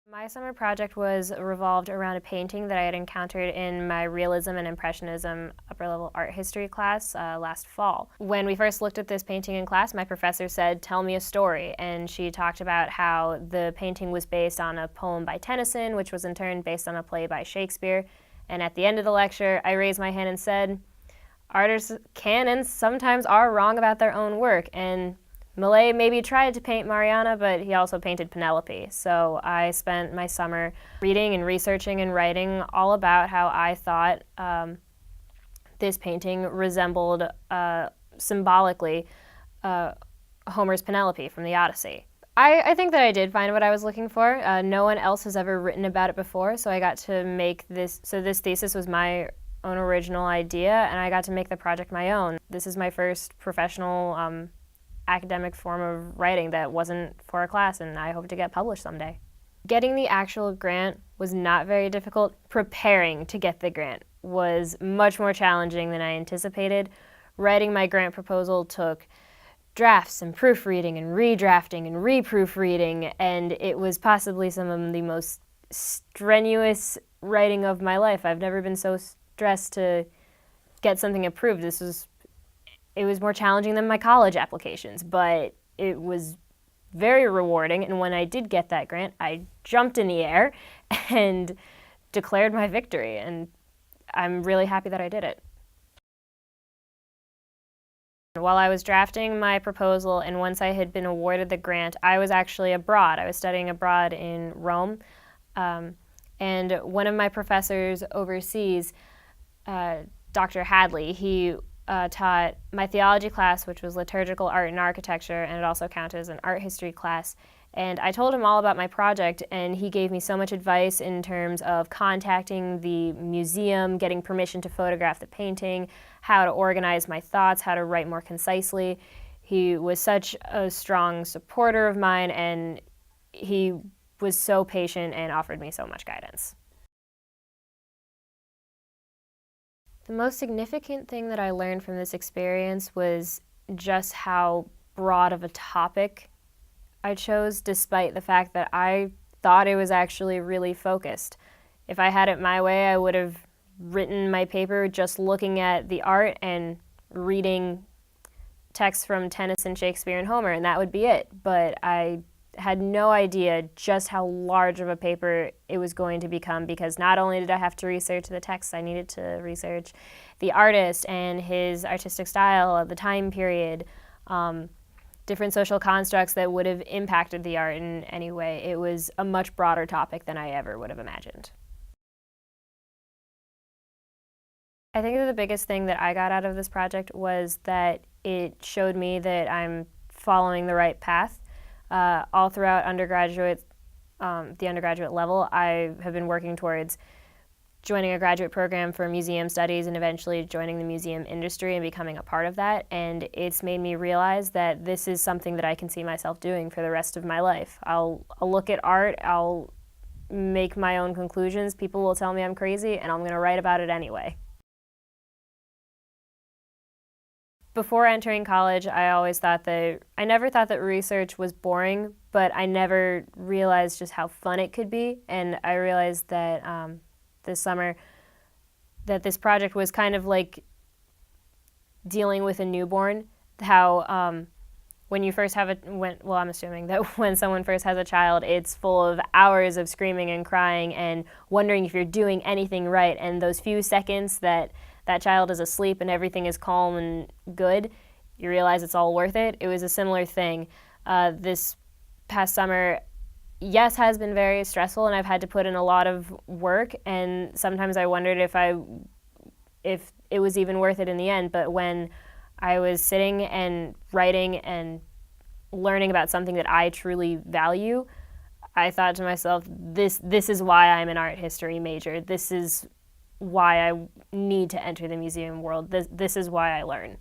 My summer project was revolved around a painting that I had encountered in my realism and impressionism upper-level art history class last fall. When we first looked at this painting in class, my professor said, "Tell me a story," and she talked about how the painting was based on a poem by Tennyson, which was in turn based on a play by Shakespeare. And at the end of the lecture, I raised my hand and said, "Artists can and sometimes are wrong about their own work," and Millais maybe tried to paint Marianna, but he also painted Penelope. So I spent my summer reading and researching and writing all about how I thought this painting resembled, symbolically, Homer's Penelope from the Odyssey. I think that I did find what I was looking for. No one else has ever written about it before, so I got to make this. So this thesis was my own original idea, and I got to make the project my own. This is my first professional academic form of writing that wasn't for a class, and I hope to get published someday. Getting the actual grant was not very difficult. Preparing to get the grant was much more challenging than I anticipated. Writing my grant proposal took drafts and proofreading and redrafting and reproofreading, and it was possibly some of the most strenuous writing of my life. I've never been so stressed to get something approved. It was more challenging than my college applications, but it was very rewarding, and when I did get that grant, I jumped in the air and declared my victory, and I'm really happy that I did it. While I was drafting my proposal, and once I had been awarded the grant, I was actually abroad. I was studying abroad in Rome, and one of my professors overseas, Dr. Hadley, he taught my theology class, which was liturgical art and architecture, and it also counted as an art history class. And I told him all about my project, and he gave me so much advice in terms of contacting the museum, getting permission to photograph the painting, how to organize my thoughts, how to write more concisely. He was such a strong supporter of mine, and he was so patient and offered me so much guidance. The most significant thing that I learned from this experience was just how broad of a topic I chose, despite the fact that I thought it was actually really focused. If I had it my way, I would have written my paper just looking at the art and reading texts from Tennyson, Shakespeare, and Homer, and that would be it. But I had no idea just how large of a paper it was going to become, because not only did I have to research the text, I needed to research the artist and his artistic style, the time period, different social constructs that would have impacted the art in any way. It was a much broader topic than I ever would have imagined. I think that the biggest thing that I got out of this project was that it showed me that I'm following the right path. All throughout undergraduate, the undergraduate level, I have been working towards joining a graduate program for museum studies and eventually joining the museum industry and becoming a part of that. And it's made me realize that this is something that I can see myself doing for the rest of my life. I'll look at art, I'll make my own conclusions, people will tell me I'm crazy, and I'm going to write about it anyway. Before entering college, I never thought that research was boring, but I never realized just how fun it could be. And I realized that this summer that this project was kind of like dealing with a newborn. How when you first have I'm assuming that when someone first has a child, it's full of hours of screaming and crying and wondering if you're doing anything right. And those few seconds that child is asleep and everything is calm and good, you realize it's all worth it. It was a similar thing. This past summer, yes, has been very stressful, and I've had to put in a lot of work, and sometimes I wondered if it was even worth it in the end. But when I was sitting and writing and learning about something that I truly value, I thought to myself, this is why I'm an art history major. This is why I need to enter the museum world. This is why I learn.